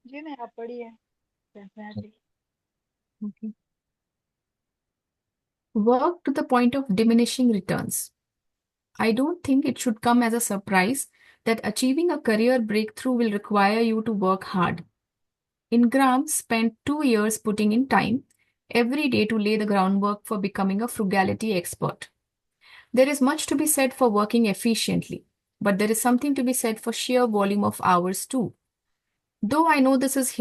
जी नहीं, आप पढ़िए। Definitely. Okay. Work to the point of diminishing returns. I don't think it should come as a surprise that achieving a career breakthrough will require you to work hard. Ingram spent 2 years putting in time every day to lay the groundwork for becoming a frugality expert. There is much to be said for working efficiently, but there is something to be said for sheer volume of hours too. Though I know this is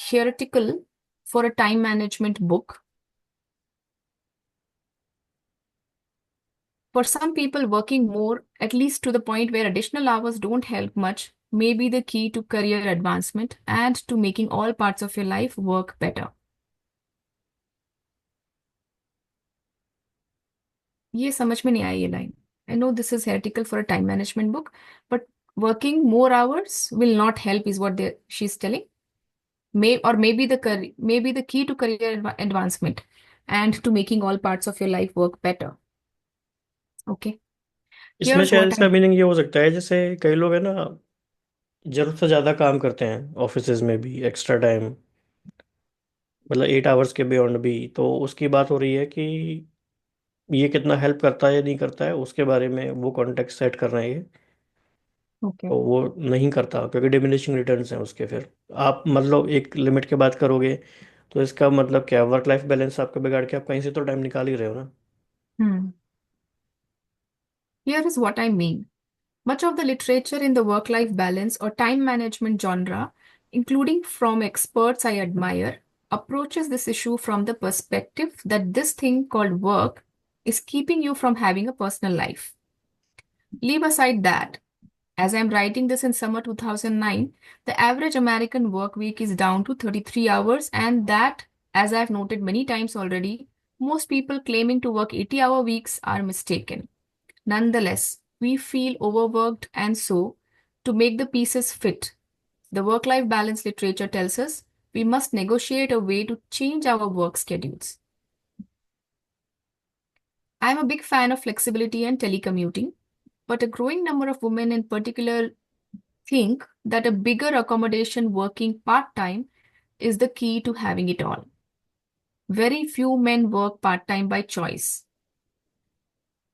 heretical for a time management book, for some people, working more, at least to the point where additional hours don't help much, may be the key to career advancement and to making all parts of your life work better. ये समझ में नहीं आई ये line. I know this is heretical for a time management book, but working more hours will not help, is what she's telling. Maybe the key to career advancement and to making all parts of your life work better. Okay, इसमें here's शायद what इसका I meaning ये हो सकता है, जैसे कई लोग है ना, जरूरत से ज्यादा काम करते हैं ऑफिसेज में भी, एक्स्ट्रा टाइम, मतलब 8 आवर्स के बियॉन्ड भी। तो उसकी बात हो रही है कि ये कितना हेल्प करता है या नहीं करता है, उसके बारे में वो कॉन्टेक्स्ट सेट कर रहे हैं ये। Okay. तो वो नहीं करता क्योंकि डिमिनिशिंग रिटर्न्स हैं उसके। फिर आप मतलब एक लिमिट के बाद करोगे तो इसका मतलब क्या, वर्क लाइफ बैलेंस आपका बिगाड़ के आप कहीं से तो टाइम निकाल ही रहे हो ना। Hmm. Here is what I mean. Much of the literature in the work life balance or time management genre, including from experts I admire, approaches this issue from the perspective that this thing called work is keeping you from having a personal life. Leave aside that, as I'm writing this in summer 2009, the average American work week is down to 33 hours, and that, as I've noted many times already, most people claiming to work 80-hour weeks are mistaken. Nonetheless, we feel overworked, and so, to make the pieces fit, the work life balance literature tells us we must negotiate a way to change our work schedules. I am a big fan of flexibility and telecommuting, but a growing number of women in particular think that a bigger accommodation working part time is the key to having it all. Very few men work part time by choice.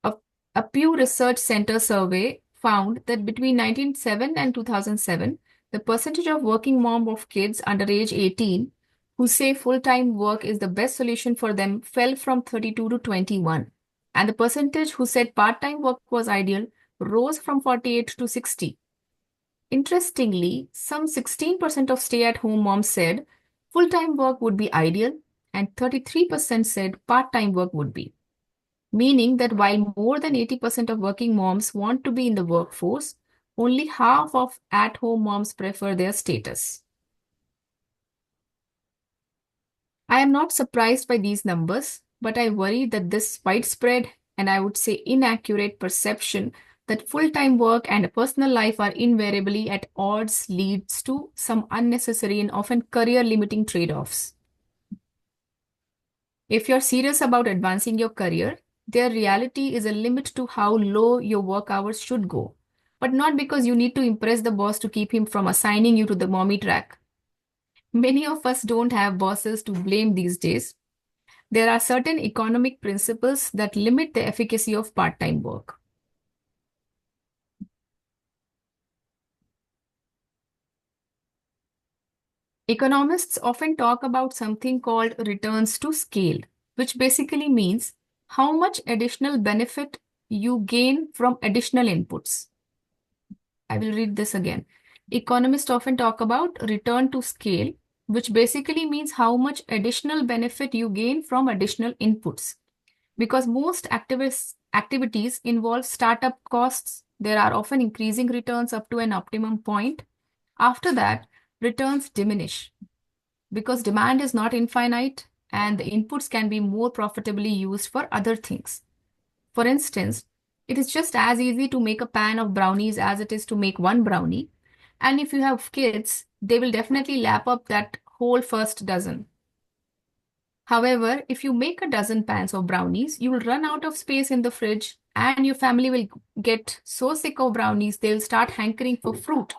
A, a Pew Research Center survey found that between 1907 and 2007, the percentage of working mom of kids under age 18 who say full-time work is the best solution for them fell from 32 to 21. And the percentage who said part-time work was ideal rose from 48 to 60. Interestingly, some 16% of stay-at-home moms said full-time work would be ideal, and 33% said part-time work would be. Meaning that while more than 80% of working moms want to be in the workforce, only half of at-home moms prefer their status. I am not surprised by these numbers, but I worry that this widespread and I would say inaccurate perception that full time work and a personal life are invariably at odds leads to some unnecessary and often career limiting trade offs. If you're serious about advancing your career, their reality is a limit to how low your work hours should go, but not because you need to impress the boss to keep him from assigning you to the mommy track. Many of us don't have bosses to blame these days. There are certain economic principles that limit the efficacy of part time work. Economists often talk about something called returns to scale, which basically means how much additional benefit you gain from additional inputs. I will read this again. Economists often talk about return to scale, which basically means how much additional benefit you gain from additional inputs. Because most activities involve startup costs, there are often increasing returns up to an optimum point. After that, returns diminish because demand is not infinite and the inputs can be more profitably used for other things. For instance, it is just as easy to make a pan of brownies as it is to make one brownie. And if you have kids, they will definitely lap up that whole first dozen. However, if you make a dozen pans of brownies, you will run out of space in the fridge and your family will get so sick of brownies they'll start hankering for fruit.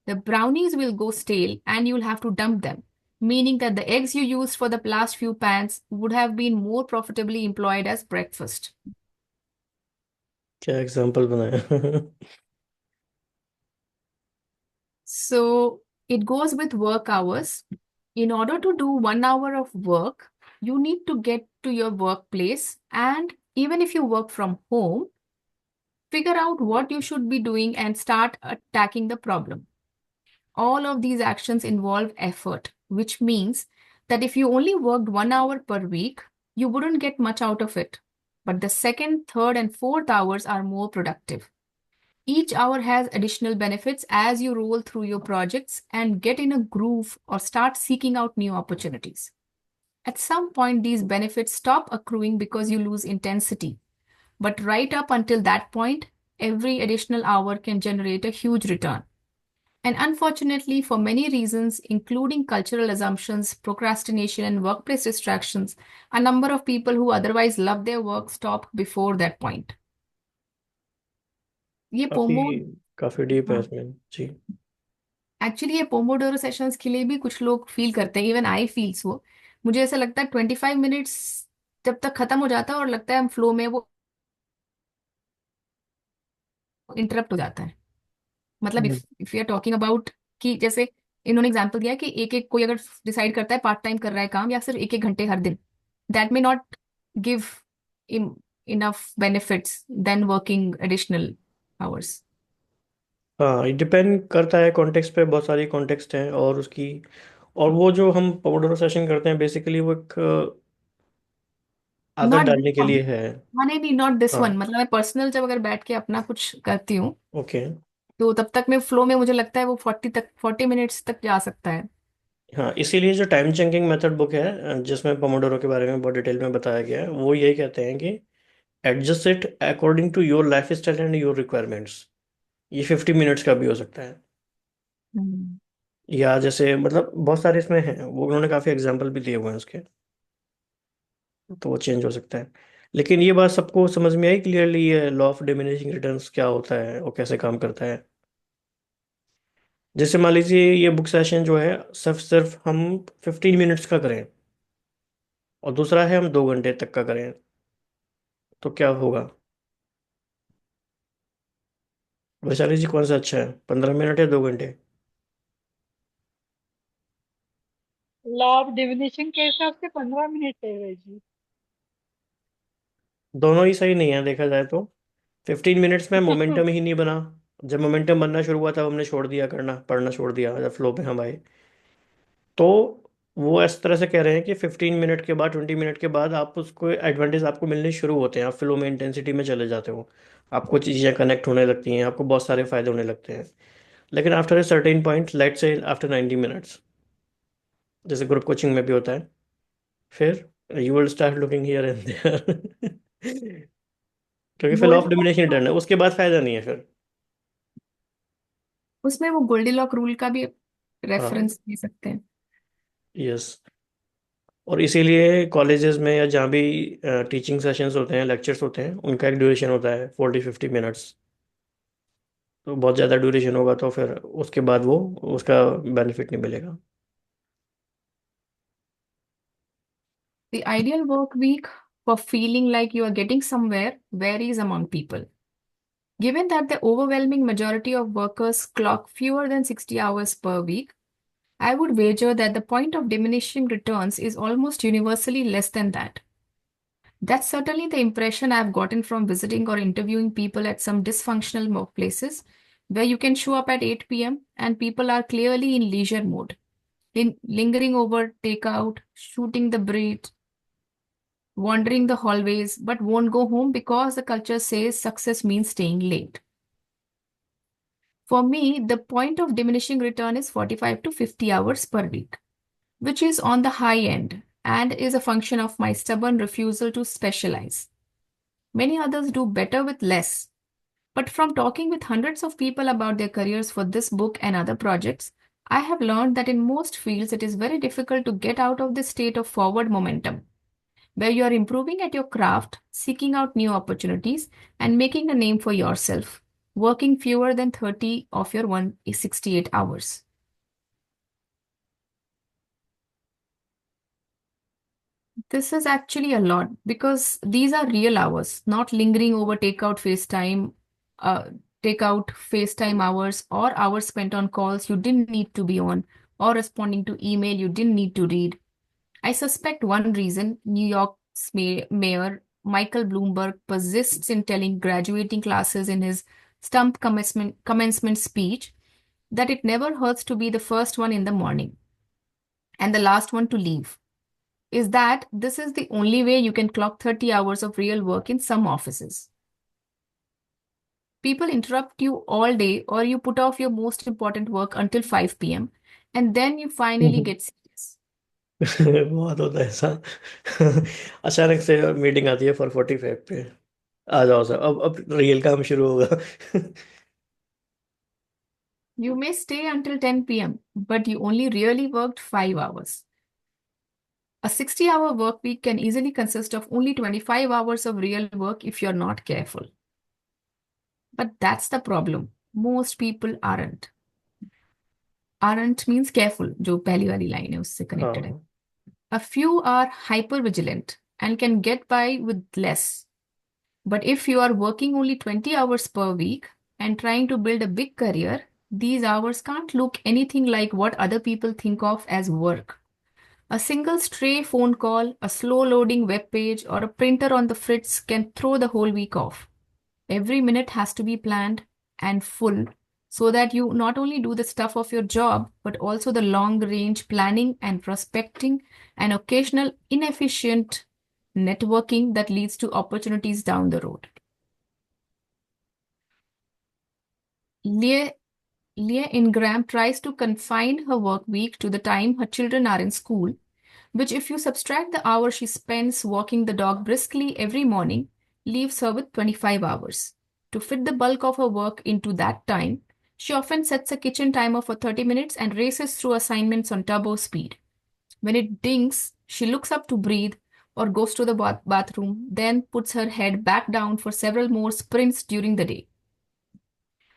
The brownies will go stale and you'll have to dump them, meaning that the eggs you used for the last few pans would have been more profitably employed as breakfast. क्या example बनाया? So it goes with work hours. In order to do 1 hour of work, you need to get to your workplace. And even if you work from home, figure out what you should be doing and start attacking the problem. All of these actions involve effort, which means that if you only worked 1 hour per week, you wouldn't get much out of it. But the second, third, and fourth hours are more productive. Each hour has additional benefits as you roll through your projects and get in a groove or start seeking out new opportunities. At some point, these benefits stop accruing because you lose intensity. But right up until that point, every additional hour can generate a huge return. And unfortunately, for many reasons, including cultural assumptions, procrastination, and workplace distractions, a number of people who otherwise love their work stop before that point. ये काफी पोमो काफी deep है इसमें जी। Actually ये Pomodoro sessions के लिए भी कुछ लोग फील करते हैं, इवन आई फील सो। मुझे ऐसा लगता है 25 मिनट्स जब तक खत्म हो जाता है और लगता है हम फ्लो में, वो इंटरप्ट हो जाता है। मतलब hmm. If you are talking about कि जैसे इन्होंने एग्जांपल दिया कि एक एक कोई अगर डिसाइड करता है पार्ट टाइम कर रहा है काम या सिर्फ 1 1 घंटे हर दिन, that may not give enough benefits than working additional hours. हाँ, ये डिपेंड करता है कॉन्टेक्स्ट पे, बहुत सारी कॉन्टेक्स्ट हैं और उसकी। और वो जो हम पोमोडोरो सेशन करते हैं बेसिकली वो एक आदत नॉट दिस डालने के वन। लिए है। हाँ नहीं नहीं, नॉट दिस हाँ। वन, मतलब मैं पर्सनल जब अगर बैठ के अपना कुछ करती हूँ ओके। तो तब तक मैं फ्लो में, मुझे लगता है वो 40 मिनट्स तक जा सकता है। हाँ, इसीलिए जो टाइम चंकिंग मेथड बुक है जिसमें पोमोडोरो के बारे में बहुत डिटेल में बताया गया है, वो यही कहते हैं कि adjust it according to your lifestyle and your requirements. ये 50 मिनट्स का भी हो सकता है, हम्म। या जैसे मतलब बहुत सारे इसमें हैं, वो उन्होंने काफ़ी एग्जांपल भी दिए हुए हैं उसके। तो वो चेंज हो सकता है। लेकिन ये बात सबको समझ में आई क्लियरली, ये लॉ ऑफ डिमिनिशिंग रिटर्न्स क्या होता है और कैसे काम करता है? जैसे मान लीजिए ये बुक सेशन जो है सिर्फ सिर्फ हम 15 मिनट्स का करें और दूसरा है हम 2 घंटे तक का करें, तो क्या होगा? वैशाली जी, कौन सा अच्छा है, 15 मिनट या 2 घंटे? लॉ ऑफ डिविनेशन के हिसाब से 15 मिनट है भाई जी। दोनों ही सही नहीं है देखा जाए तो। 15 मिनट्स में मोमेंटम ही नहीं बना। जब मोमेंटम बनना शुरू हुआ तब हमने छोड़ दिया करना, पढ़ना छोड़ दिया जब फ्लो पे हम आए। तो वो इस तरह से कह रहे हैं कि 15 मिनट के बाद, 20 मिनट के बाद आप उसको एडवांटेज आपको मिलने शुरू होते हैं, आप फ्लो में इंटेंसिटी में चले जाते हो, आपको चीज़ें कनेक्ट होने लगती हैं, आपको बहुत सारे फायदे होने लगते हैं। लेकिन after a certain point, let's say after 90 minutes, जैसे ग्रुप कोचिंग में भी होता है, फिर you will start looking here and there क्योंकि फिर law of diminishing goldilock, return है, उसके बाद फायदा नहीं है फिर। उसमें वो गोल्डीलॉक रूल का भी हाँ। रेफरेंस दे सकते हैं। यस। और इसीलिए कॉलेजेस में या जहाँ भी टीचिंग सेशंस होते हैं, लेक्चर्स होते हैं, उनका एक ड्यूरेशन होता है 40 50 मिनट्स। तो बहुत ज़्यादा ड्यूरेशन होगा तो फिर उसके बाद वो उसका बेनिफिट नहीं मिलेगा। The ideal work week for feeling like you are getting somewhere varies among people. Given that the overwhelming majority of workers clock fewer than 60 hours per week, I would wager that the point of diminishing returns is almost universally less than that. That's certainly the impression I've gotten from visiting or interviewing people at some dysfunctional workplaces where you can show up at 8 p.m. and people are clearly in leisure mode, lingering over takeout, shooting the breeze, wandering the hallways, but won't go home because the culture says success means staying late. For me, the point of diminishing return is 45 to 50 hours per week, which is on the high end and is a function of my stubborn refusal to specialize. Many others do better with less. But from talking with hundreds of people about their careers for this book and other projects, I have learned that in most fields it is very difficult to get out of this state of forward momentum, where you are improving at your craft, seeking out new opportunities, and making a name for yourself. working fewer than 30 of your 168 hours. This is actually a lot because these are real hours, not lingering over uh, takeout FaceTime hours or hours spent on calls you didn't need to be on or responding to email you didn't need to read. I suspect one reason New York's Mayor Michael Bloomberg persists in telling graduating classes in his stump commencement speech that it never hurts to be the first one in the morning and the last one to leave is that this is the only way you can clock 30 hours of real work in some offices. People interrupt you all day, or you put off your most important work until 5 p.m., and then you finally get serious. बहुत होता है ऐसा। अचानक से meeting आती है 4:45 पे, आ जाओ सर, अब रियल काम शुरू होगा। You may stay until 10 p.m., but you only really worked 5 hours. A 60-hour work week can easily consist of only 25 hours of real work if you're not careful. But that's the problem. Most people aren't. Aren't means careful, जो पहली वाली line है उससे connected है. हाँ। A few are hyper vigilant and can get by with less. But if you are working only 20 hours per week and trying to build a big career, these hours can't look anything like what other people think of as work. A single stray phone call, a slow loading web page, or a printer on the fritz can throw the whole week off. Every minute has to be planned and full so that you not only do the stuff of your job, but also the long range planning and prospecting and occasional inefficient networking that leads to opportunities down the road. Leah Ingram tries to confine her work week to the time her children are in school, which, if you subtract the hour she spends walking the dog briskly every morning, leaves her with 25 hours. To fit the bulk of her work into that time, she often sets a kitchen timer for 30 minutes and races through assignments on turbo speed. When it dings, she looks up to breathe or goes to the bathroom, then puts her head back down for several more sprints during the day.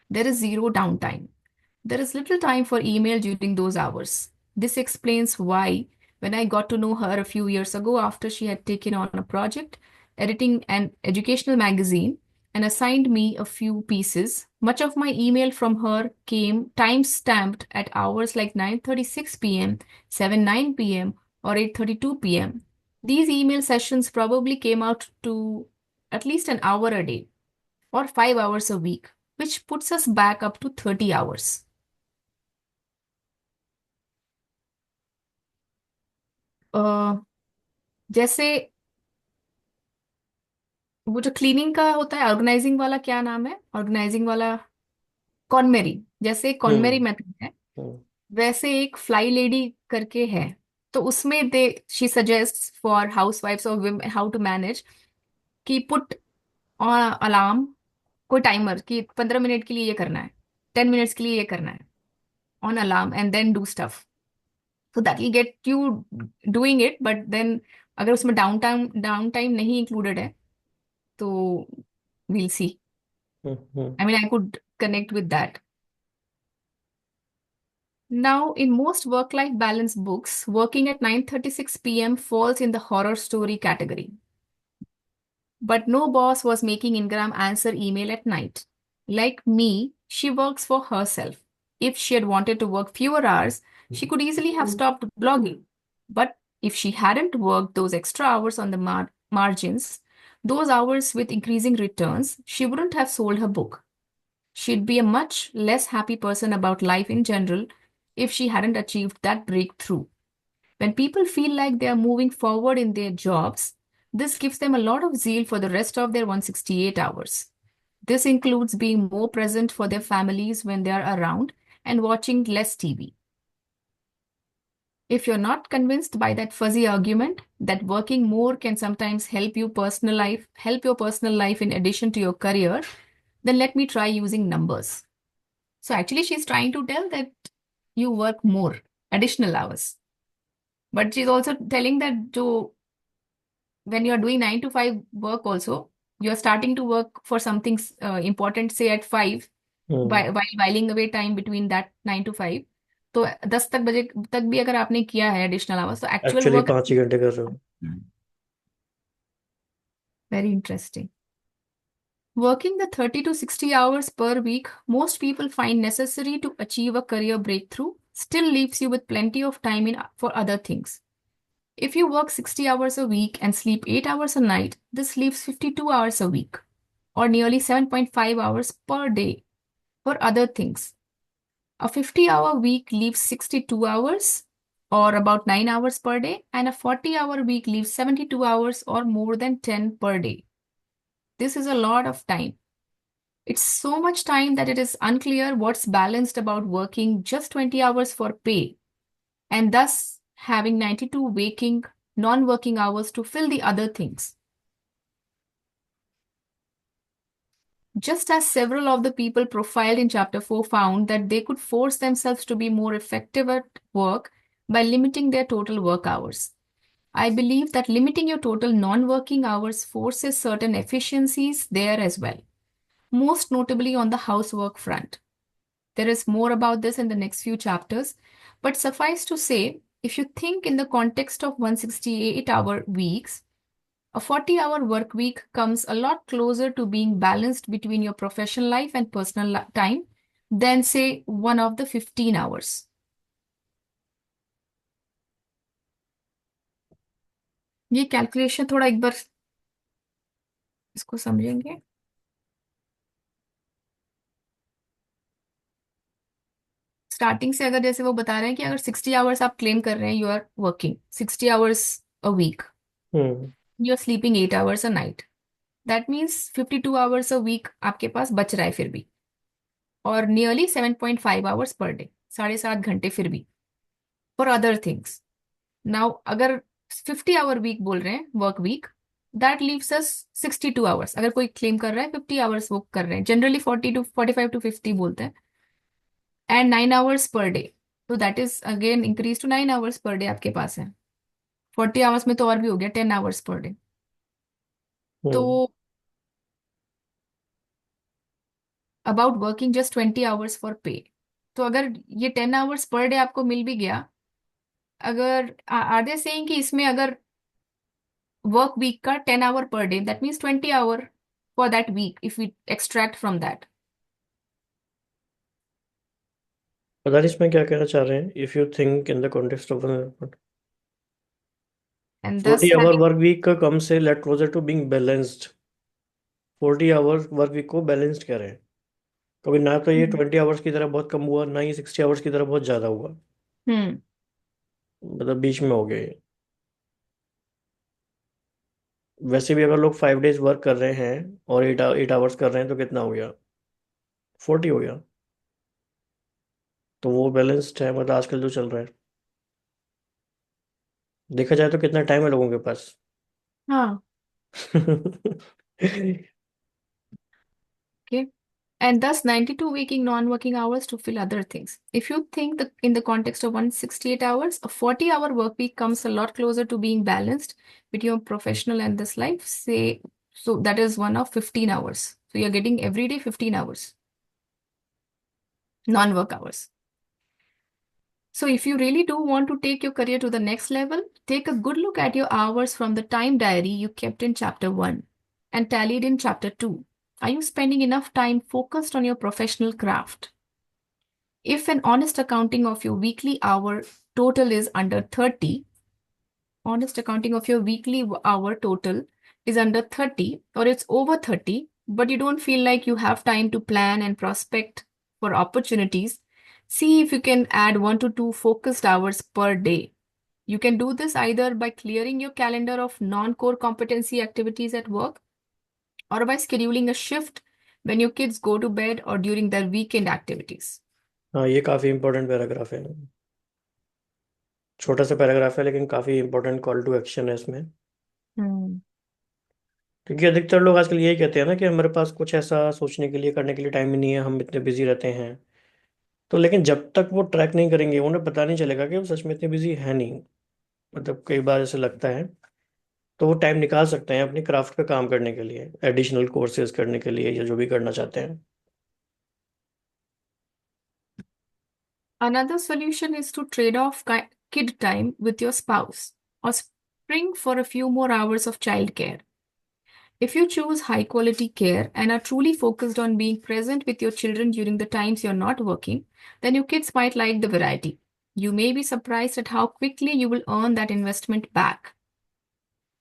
There is zero downtime. There is little time for email during those hours. This explains why, when I got to know her a few years ago after she had taken on a project, editing an educational magazine, and assigned me a few pieces, much of my email from her came time-stamped at hours like 9:36 p.m., 7:09 p.m., or 8:32 p.m. These email sessions probably came out to at least an hour a day or 5 hours a week, which puts us back up to 30 hours. जैसे वो जो cleaning का होता है, organising वाला, क्या नाम है ऑर्गेनाइजिंग वाला? कॉनमेरी. जैसे कॉनमेरी हम्म। मेथड है, हम्म। वैसे एक फ्लाई लेडी करके है. तो उसमें दे शी सजेस्ट फॉर हाउस वाइफ्स और विमेन हाउ टू मैनेज कि पुट ऑन अलार्म, कोई टाइमर कि 15 मिनट के लिए ये करना है, 10 मिनट्स के लिए ये करना है on alarm, and then do stuff. So that will get you doing it, but then अगर उसमें डाउन टाइम नहीं इंक्लूडेड है तो we'll see. Hmm. I mean, I could connect with that. Now, in most work-life balance books, working at 9:36 p.m. falls in the horror story category. But no boss was making Ingram answer email at night. Like me, she works for herself. If she had wanted to work fewer hours, she could easily have stopped blogging. But if she hadn't worked those extra hours on the margins, those hours with increasing returns, she wouldn't have sold her book. She'd be a much less happy person about life in general if she hadn't achieved that breakthrough. When people feel like they are moving forward in their jobs, this gives them a lot of zeal for the rest of their 168 hours. This includes being more present for their families when they are around and watching less TV. If you're not convinced by that fuzzy argument that working more can sometimes help your personal life in addition to your career, then let me try using numbers. So actually she's trying to tell that you work more, additional hours. But she's also telling that when you're doing 9 to 5 work also, You are starting to work for something important, say at 5, hmm. while whiling away time between that 9 to 5. तो 10 तक बजे तक भी अगर आपने किया है additional hours, तो एक्चुअल एक्चुअली वर्क। 5 ही घंटे कर रहे हो। Very interesting. Working the 30 to 60 hours per week, most people find necessary to achieve a career breakthrough, still leaves you with plenty of time for other things. If you work 60 hours a week and sleep 8 hours a night, this leaves 52 hours a week, or nearly 7.5 hours per day, for other things. A 50-hour week leaves 62 hours, or about 9 hours per day, and a 40-hour week leaves 72 hours, or more than 10 per day. This is a lot of time. It's so much time that it is unclear what's balanced about working just 20 hours for pay and thus having 92 waking, non working hours to fill the other things. Just as several of the people profiled in Chapter 4 found that they could force themselves to be more effective at work by limiting their total work hours. I believe that limiting your total non working hours forces certain efficiencies there as well, most notably on the housework front. There is more about this in the next few chapters, but suffice to say, if you think in the context of 168-hour weeks, a 40-hour work week comes a lot closer to being balanced between your professional life and personal time than, say, one of the 15 hours. ये calculation थोड़ा एक बार इसको समझेंगे. Starting से अगर जैसे वो बता रहे हैं कि अगर 60 आवर्स आप क्लेम कर रहे हैं, you are working 60 hours a week, hmm. You are sleeping 8 hours a night, that means 52 hours a week आपके पास बच रहा है फिर भी, और नियरली 7.5 आवर्स पर डे, 7.5 घंटे फिर भी, फॉर अदर थिंग्स. नाउ अगर 50 आवर वीक बोल रहे हैं work week, that leaves us 62 hours. अगर कोई क्लेम कर रहा है 50 आवर्स वो कर रहे हैं, जनरली 45 to 50 बोलते हैं, एंड 9 आवर्स पर डे, तो that is again increase to 9 hours per day आपके पास है. 40 आवर्स में तो और भी हो गया 10 आवर्स पर डे. तो hmm. About working just 20 hours for pay. तो अगर ये 10 आवर्स पर डे आपको मिल भी गया, अगर आर दे सेइंग कि इसमें अगर वर्क वीक का 10 hour per day, that means 20 hour for that week if we extract from that. पता नहीं इसमें क्या कहना चाह रहे हैं, if you think in the context of and दस 40 आवर हैविंग. वर्क वीक का कम से लेट closer to being balanced. 40 hour work week को बैलेंस्ड कह रहे हैं, क्योंकि ना तो ये 20 आवर्स की तरह बहुत कम हुआ, ना ही 60 आवर्स की तरह बहुत ज़्यादा हुआ। हम्म. मतलब बीच में हो गए ये। वैसे भी अगर लोग 5 डेज वर्क कर रहे हैं और 8 आवर्स कर रहे हैं तो कितना हो गया, 40 हो गया। तो वो बैलेंस्ड है, मतलब आजकल जो चल रहा है। देखा जाए तो कितना टाइम है लोगों के पास। हाँ. Okay. And thus 92 waking non-working hours to fill other things. If you think that in the context of 168 hours, a 40-hour work week comes a lot closer to being balanced between your professional and this life. Say, so that is one of 15 hours. So you're getting every day 15 hours, non-work hours. So if you really do want to take your career to the next level, take a good look at your hours from the time diary you kept in chapter 1 and tallied in chapter 2. Are you spending enough time focused on your professional craft? If an honest accounting of your weekly hour total is under 30, honest accounting of your weekly hour total is under 30 or it's over 30, but you don't feel like you have time to plan and prospect for opportunities, see if you can add 1 to 2 focused hours per day. You can do this either by clearing your calendar of non-core competency activities at work or by scheduling a shift when your kids go to bed or during their weekend activities. हाँ, ये काफ़ी important paragraph है। छोटा सा paragraph है लेकिन काफ़ी important call to action है इसमें। Hmm. क्योंकि अधिकतर लोग आजकल यही कहते हैं ना कि हमारे पास कुछ ऐसा सोचने के लिए, करने के लिए टाइम ही नहीं है, हम इतने बिजी रहते हैं। तो लेकिन जब तक वो ट्रैक नहीं करेंगे उन्हें पता नहीं चलेगा कि वो सच में इतने बिजी है नहीं। मतलब कई बार ऐसे लगता है तो वो टाइम निकाल सकते हैं अपनी क्राफ्ट पे काम करने के लिए, एडिशनल कोर्सेज करने के लिए, या जो भी करना चाहते हैं। Another solution is to trade off kid time with your spouse or spring for a few more hours of childcare. If you choose high quality care and are truly focused on being present with your children during the times you're not working, then your kids might like the variety. You may be surprised at how quickly you will earn that investment back.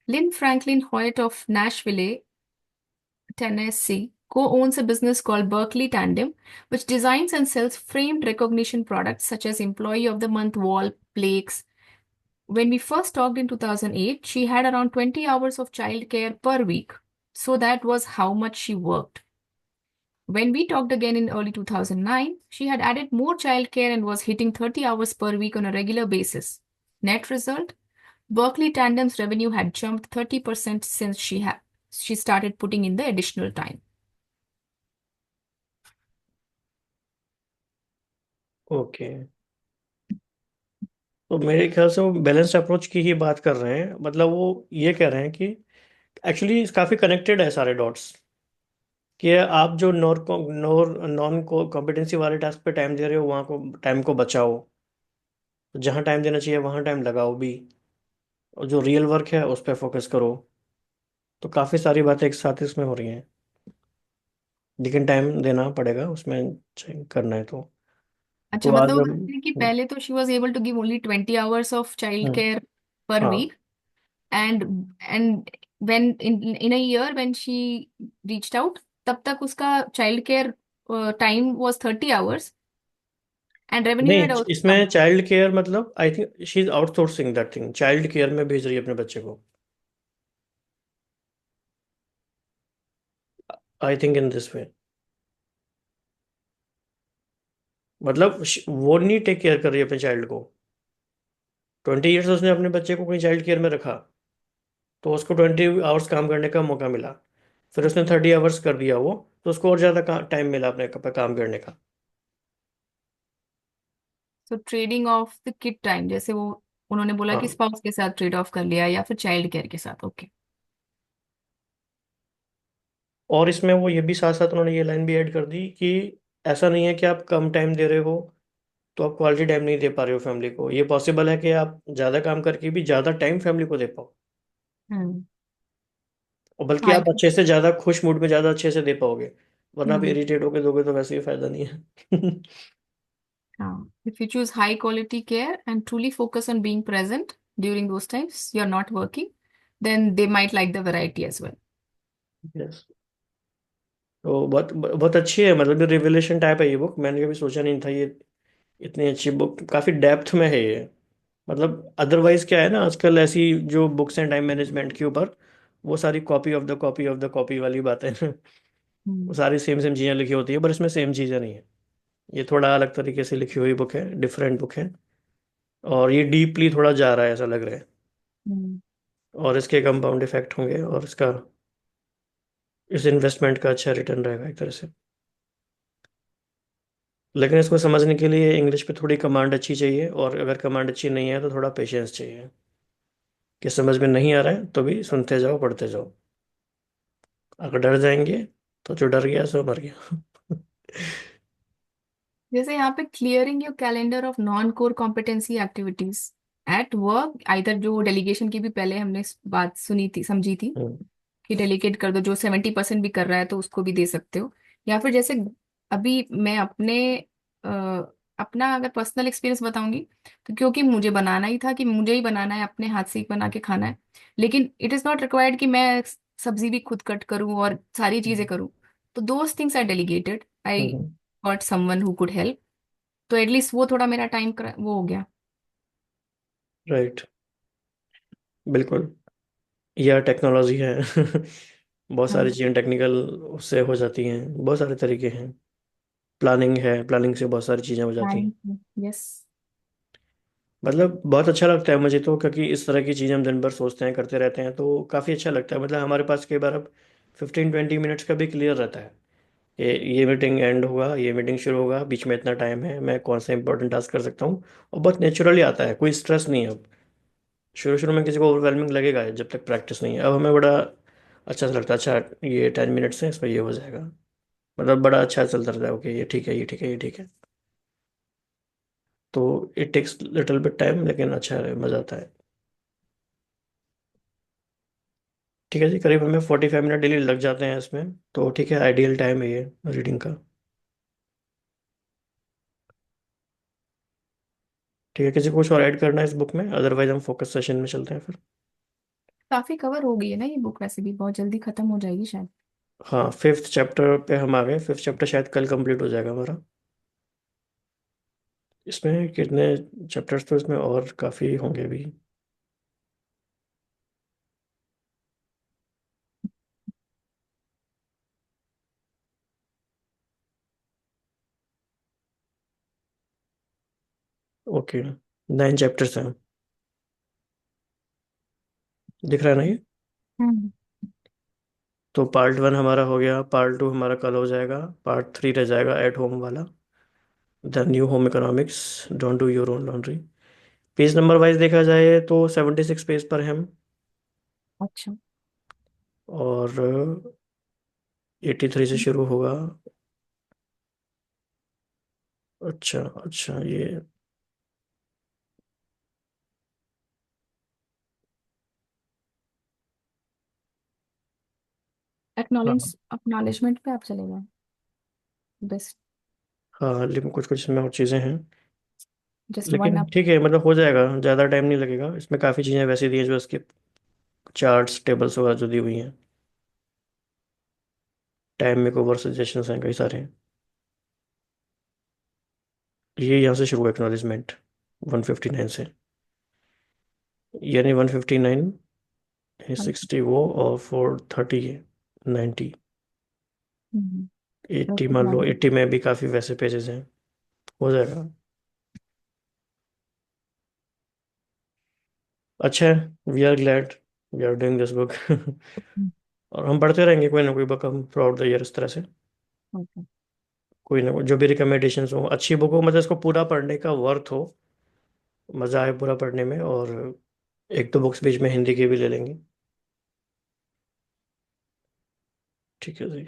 Lynn Franklin Hoyt of Nashville, Tennessee, co-owns a business called Berkeley Tandem, which designs and sells framed recognition products such as Employee of the Month wall plaques. When we first talked in 2008, she had around 20 hours of childcare per week. So that was how much she worked. When we talked again in early 2009, she had added more childcare and was hitting 30 hours per week on a regular basis. Net result, Berkeley Tandem's revenue had jumped 30% since she started putting in the additional time. Okay. तो मेरे ख्याल से वो balanced approach की ही बात कर रहे हैं, मतलब वो ये कह रहे हैं कि एक्चुअली काफ़ी कनेक्टेड है सारे डॉट्स, कि आप जो नॉन को कॉम्पिटेंसी वाले टास्क पे टाइम दे रहे हो, वहाँ को टाइम को बचाओ, जहाँ टाइम देना चाहिए वहाँ टाइम लगाओ भी, और जो रियल वर्क है उस पर फोकस करो। तो काफ़ी सारी बातें एक साथ इसमें हो रही हैं, लेकिन टाइम देना पड़ेगा उसमें, करना है तो। अच्छा, तो आज मतलब हम कि पहले तो she was able to give only 20 hours of child hmm, care per हाँ week, and when in a year when she reached out, तब तक उसका child care time was 30 hours and revenue नहीं, had also come. इसमें child care मतलब I think she is outsourcing that thing, child care में भेज रही है अपने बच्चे को, I think in this way. मतलब वो नहीं टेक केयर कर रही है अपने चाइल्ड को, 20 ईयर्स उसने अपने बच्चे को कहीं चाइल्ड केयर में रखा, तो उसको 20 आवर्स काम करने का मौका मिला, फिर उसने 30 आवर्स कर दिया वो, तो उसको और ज़्यादा टाइम मिला अपने पे काम करने का। So trading off the kid time, जैसे वो उन्होंने बोला कि हाँ, स्पाउस के साथ ट्रेड ऑफ कर लिया या फिर चाइल्ड केयर के साथ। ओके। और इसमें वो ये भी साथ साथ उन्होंने ये लाइन भी ऐड कर दी कि ऐसा नहीं है कि आप कम टाइम दे रहे हो तो आप क्वालिटी टाइम नहीं दे पा रहे हो फैमिली को, ये पॉसिबल है कि आप ज़्यादा काम करके भी ज़्यादा टाइम फैमिली को दे पाओ, हम्म। और बल्कि हाँ। आप अच्छे से ज़्यादा खुश मूड में ज़्यादा अच्छे से दे पाओगे, वरना आप हम्म। इरिटेट होके दोगे तो वैसे ही फायदा नहीं है। हाँ, if you choose high quality care and truly focus on being present during those times you're not working, then they might like the variety as well. Yes. तो बहुत बहुत अच्छी है, मतलब रिविलेशन टाइप है ये बुक, मैंने कभी सोचा नहीं था ये इतनी अच्छी बुक, काफ़ी डेप्थ में है ये। मतलब अदरवाइज क्या है ना, आजकल ऐसी जो बुक्स हैं टाइम मैनेजमेंट के ऊपर, वो सारी copy of the copy of the copy वाली बातें हैं। वो हम्म। सारी सेम सेम चीज़ें लिखी होती है, पर इसमें सेम चीज़ें नहीं है। ये थोड़ा अलग तरीके से लिखी हुई बुक है, डिफरेंट बुक है, और ये डीपली थोड़ा जा रहा है ऐसा लग रहा है, हम्म। और इसके कंपाउंड इफेक्ट होंगे, और इसका इस इन्वेस्टमेंट का अच्छा रिटर्न रहेगा एक तरह से। लेकिन इसको समझने के लिए इंग्लिश पे थोड़ी कमांड अच्छी चाहिए, और अगर कमांड अच्छी नहीं है तो थोड़ा पेशेंस चाहिए, कि समझ में नहीं आ रहा है तो भी सुनते जाओ पढ़ते जाओ, अगर डर जाएंगे तो जो डर गया सो मर गया। जैसे यहाँ पे clearing your calendar of non core competency activities at work, either जो डेलीगेशन की भी पहले हमने बात सुनी थी, समझी थी हम्म, कि डेलीगेट कर दो, जो 70% भी कर रहा है तो उसको भी दे सकते हो। या फिर जैसे अभी मैं अ, अपना अगर पर्सनल एक्सपीरियंस बताऊंगी, तो क्योंकि मुझे बनाना ही था कि मुझे ही बनाना है, अपने हाथ से ही बना के खाना है, लेकिन इट इज नॉट रिक्वायर्ड कि मैं सब्जी भी खुद कट करूं और सारी चीजें करूं। तो those things are delegated, I hmm, got someone who could help, तो एटलीस्ट वो थोड़ा मेरा टाइम वो हो गया। राइट, बिल्कुल। यह टेक्नोलॉजी है। बहुत सारी हाँ। चीज़ें टेक्निकल उससे हो जाती हैं, बहुत सारे तरीके हैं, प्लानिंग है, प्लानिंग से बहुत सारी चीज़ें हो जाती हैं। टाइम। यस। मतलब बहुत अच्छा लगता है मुझे तो, क्योंकि इस तरह की चीज़ें हम दिन भर सोचते हैं करते रहते हैं, तो काफ़ी अच्छा लगता है। मतलब हमारे पास कई बार अब 15-20 मिनट्स का भी क्लियर रहता है, ये मीटिंग एंड होगा, ये मीटिंग शुरू होगा, बीच में इतना टाइम है, मैं कौन सा इंपॉर्टेंट टास्क कर सकता हूँ, और बहुत नेचुरली आता है, कोई स्ट्रेस नहीं है अब। शुरू शुरू में किसी को ओवरवेलमिंग लगेगा जब तक प्रैक्टिस नहीं है। अब हमें बड़ा अच्छा सा लगता है, अच्छा ये 10 मिनट्स है, इसमें ये हो जाएगा। मतलब बड़ा अच्छा चलता रहता है, ओके ये ठीक है, ये ठीक है, ये ठीक है। तो it takes little bit time, लेकिन अच्छा है, मज़ा आता है। ठीक है जी, करीब हमें 45 मिनट डेली लग जाते हैं इसमें, तो ठीक है, आइडियल टाइम है ये रीडिंग का। ठीक है, किसी को कुछ और ऐड करना है इस बुक में? अदरवाइज हम फोकस सेशन में चलते हैं फिर। काफी कवर हो गई है ना ये बुक, वैसे भी बहुत जल्दी खत्म हो जाएगी शायद। हाँ, 5th चैप्टर पे हम आ गए। 5th चैप्टर शायद कल कंप्लीट हो जाएगा हमारा। इसमें कितने चैप्टर्स, तो इसमें और काफ़ी होंगे भी। ओके, 9 चैप्टर्स हैं। दिख रहा है ना ये? हम्म। तो पार्ट 1 हमारा हो गया, पार्ट 2 हमारा कल हो जाएगा, पार्ट 3 रह जाएगा एट होम वाला, the new home economics, don't do your own laundry. Page number wise देखा जाए तो 76 पेज पर हम, अच्छा। और 83 से शुरू होगा। अच्छा अच्छा, ये हाँ एक्नॉलेजमेंट पे आप चले जाए बेस्ट। हाँ, लेकिन कुछ कुछ इसमें और चीज़ें हैं। जस्ट वन लेकिन अप। ठीक है, मतलब हो जाएगा, ज़्यादा टाइम नहीं लगेगा। इसमें काफ़ी चीज़ें वैसी दी हैं जो इसके चार्ट्स टेबल्स वगैरह जो दी हुई हैं। टाइम मेक ओवर सजेशंस हैं कई सारे। ये यहाँ से शुरू है एक्नॉलेजमेंट, 159 से। यानी 159, 60 वो, और 430 है, 90, 80 मान लो। 80 में भी काफ़ी वैसे पेजेस हैं, हो जाएगा। अच्छा है, we are glad we are doing this book. और हम पढ़ते रहेंगे कोई ना कोई बुक हम थ्रू आउट द ईयर, इस तरह से। ओके। कोई ना कोई जो भी रिकमेंडेशंस हो, अच्छी बुक हो, मतलब इसको पूरा पढ़ने का वर्थ हो, मज़ा आए पूरा पढ़ने में। और एक दो बुक्स बीच में हिंदी की भी ले लेंगे। ठीक है जी।